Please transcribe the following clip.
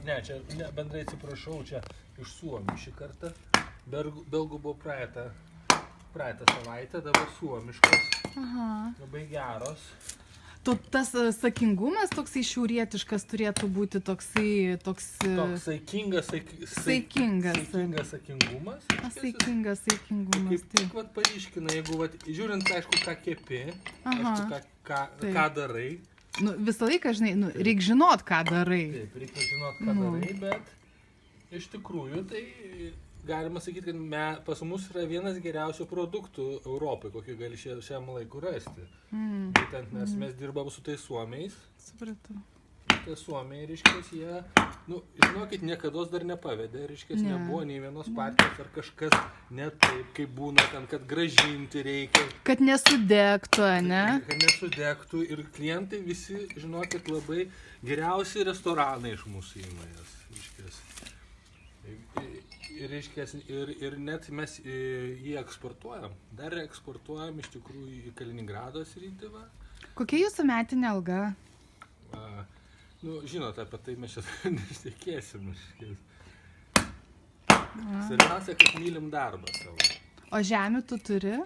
Ne, čia bendrai atsiprašau, čia iš Suomių šį kartą. Belgų buvo praeitą savaitę, dabar suomiškos. Aha. Labai geros. Tas sakingumas toksai šiaurietiškas turėtų būti toksai... Toks saikingas sakingumas. Saikingas saikingumas. Kaip vat paryškina, jeigu vat, žiūrint, aišku, ką kepi, aišku, ką darai. Nu, visą laiką, žinai, reikia žinot, ką darai. Taip, reikia žinot, ką darai, bet iš tikrųjų tai galima sakyti, kad pas mus yra vienas geriausių produktų Europai, kokį gali šiam laiku rasti. Būtent mes dirbam su tais suomiais. Supratau. Tai suomiai, reiškias, jie, žinokit, niekados dar nepavedė, reiškias, nebuvo nei vienos partijos ar kažkas ne taip, kaip būna ten, kad grąžinti reikia. Kad nesudegtų, ne? Kad nesudegtų ir klientai visi, žinokit, labai geriausi restoranai iš mūsų įmonės, reiškias. Ir net mes jį eksportuojam. Dar eksportuojam iš tikrųjų į Kaliningrado sritį. Kokia jūsų metinė alga? Žinot, apie tai mes čia nešnekėsim. Svarbiausia, kad mylim darbą savo. O žemių tu turi?